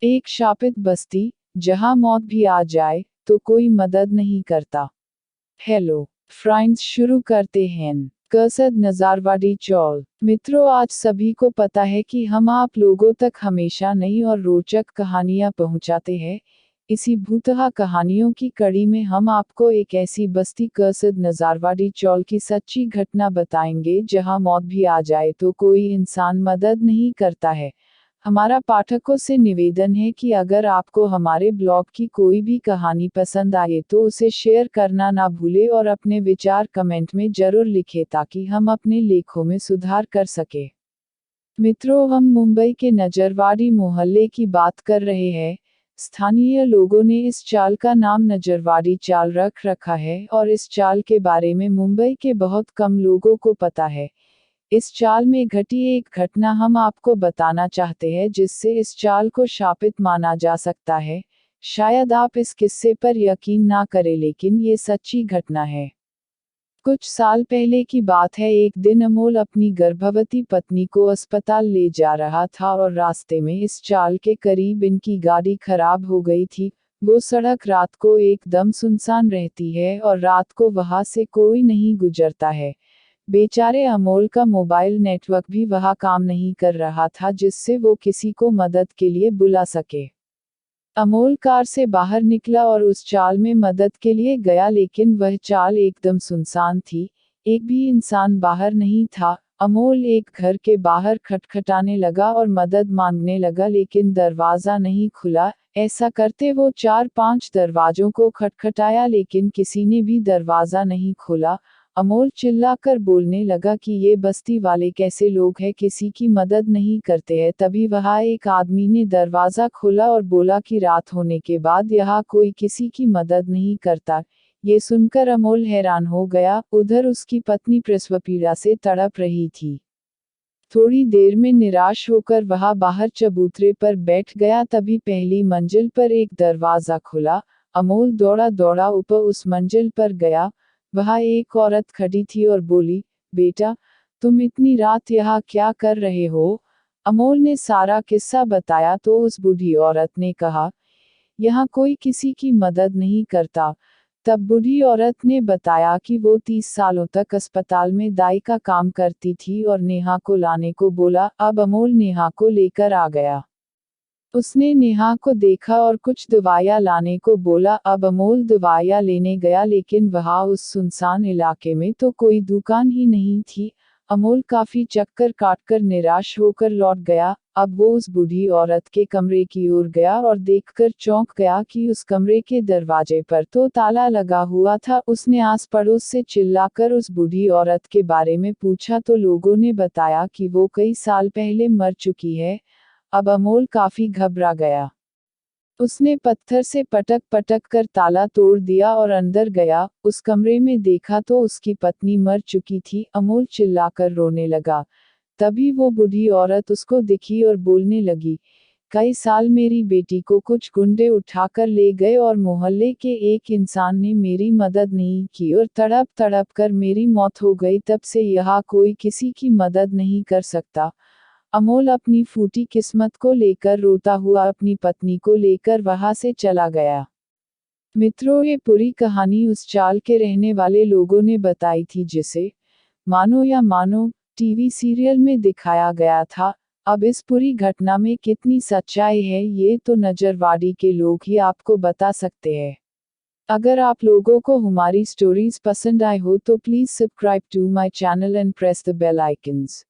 एक शापित बस्ती, जहां मौत भी आ जाए तो कोई मदद नहीं करता। हेलो फ्रेंड्स, शुरू करते हैं। कसद नजारवाड़ी चौल। मित्रों, आज सभी को पता है कि हम आप लोगों तक हमेशा नई और रोचक कहानियां पहुंचाते हैं। इसी भूतहा कहानियों की कड़ी में हम आपको एक ऐसी बस्ती कसद नजारवाड़ी चौल की सच्ची घटना बताएंगे जहां मौत भी आ जाए तो कोई इंसान मदद नहीं करता है। हमारा पाठकों से निवेदन है कि अगर आपको हमारे ब्लॉग की कोई भी कहानी पसंद आए तो उसे शेयर करना ना भूलें और अपने विचार कमेंट में जरूर लिखें ताकि हम अपने लेखों में सुधार कर सके। मित्रों, हम मुंबई के नजरवाड़ी मोहल्ले की बात कर रहे हैं। स्थानीय लोगों ने इस चाल का नाम नजरवाड़ी चाल रख रखा है और इस चाल के बारे में मुंबई के बहुत कम लोगों को पता है। इस चाल में घटी एक घटना हम आपको बताना चाहते हैं जिससे इस चाल को शापित माना जा सकता है। शायद आप इस किस्से पर यकीन ना करें, लेकिन ये सच्ची घटना है। कुछ साल पहले की बात है। एक दिन अमोल अपनी गर्भवती पत्नी को अस्पताल ले जा रहा था और रास्ते में इस चाल के करीब इनकी गाड़ी खराब हो गई थी। वो सड़क रात को एकदम सुनसान रहती है और रात को वहां से कोई नहीं गुजरता है। बेचारे अमोल का मोबाइल नेटवर्क भी वहां काम नहीं कर रहा था जिससे वो किसी को मदद के लिए बुला सके। अमोल कार से बाहर निकला और उस चाल में मदद के लिए गया, लेकिन वह चाल एकदम सुनसान थी। एक भी इंसान बाहर नहीं था। अमोल एक घर के बाहर खटखटाने लगा और मदद मांगने लगा, लेकिन दरवाजा नहीं खुला। ऐसा करते वो 4-5 दरवाजों को खटखटाया, लेकिन किसी ने भी दरवाजा नहीं खोला। अमोल चिल्लाकर बोलने लगा कि ये बस्ती वाले कैसे लोग हैं, किसी की मदद नहीं करते हैं। तभी वहां एक आदमी ने दरवाजा खोला और बोला कि रात होने के बाद यहाँ कोई किसी की मदद नहीं करता। ये सुनकर अमोल हैरान हो गया। उधर उसकी पत्नी प्रसव पीड़ा से तड़प रही थी। थोड़ी देर में निराश होकर वह बाहर चबूतरे पर बैठ गया। तभी पहली मंजिल पर एक दरवाजा खुला। अमोल दौड़ा दौड़ा ऊपर उस मंजिल पर गया। वहां एक औरत खड़ी थी और बोली, बेटा, तुम इतनी रात यहाँ क्या कर रहे हो? अमोल ने सारा किस्सा बताया तो उस बूढ़ी औरत ने कहा, यहाँ कोई किसी की मदद नहीं करता। तब बूढ़ी औरत ने बताया कि वो 30 सालों तक अस्पताल में दाई का काम करती थी और नेहा को लाने को बोला। अब अमोल नेहा को लेकर आ गया। उसने नेहा को देखा और कुछ दवाइयाँ लाने को बोला। अब अमोल दवाइयाँ लेने गया, लेकिन वहाँ उस सुनसान इलाके में तो कोई दुकान ही नहीं थी। अमोल काफी चक्कर काटकर निराश होकर लौट गया। अब वो उस बूढ़ी औरत के कमरे की ओर गया और देखकर चौंक गया कि उस कमरे के दरवाजे पर तो ताला लगा हुआ था। उसने आस पड़ोस से चिल्लाकर उस बूढ़ी औरत के बारे में पूछा तो लोगों ने बताया कि वो कई साल पहले मर चुकी है। अब अमोल काफी घबरा गया। उसने पत्थर से पटक पटक कर ताला तोड़ दिया और अंदर गया। उस कमरे में देखा तो उसकी पत्नी मर चुकी थी। अमोल चिल्लाकर रोने लगा। तभी वो बूढ़ी औरत उसको दिखी और बोलने लगी, कई साल मेरी बेटी को कुछ गुंडे उठाकर ले गए और मोहल्ले के एक इंसान ने मेरी मदद नहीं की और तड़प तड़प कर मेरी मौत हो गई। तब से यहाँ कोई किसी की मदद नहीं कर सकता। अमोल अपनी फूटी किस्मत को लेकर रोता हुआ अपनी पत्नी को लेकर वहां से चला गया। मित्रों, ये पूरी कहानी उस चाल के रहने वाले लोगों ने बताई थी जिसे, मानो या मानो, टीवी सीरियल में दिखाया गया था। अब इस पूरी घटना में कितनी सच्चाई है ये तो नजरवाड़ी के लोग ही आपको बता सकते हैं। अगर आप लोगों को हमारी स्टोरीज पसंद आए हो तो please subscribe to my channel and press the bell icons.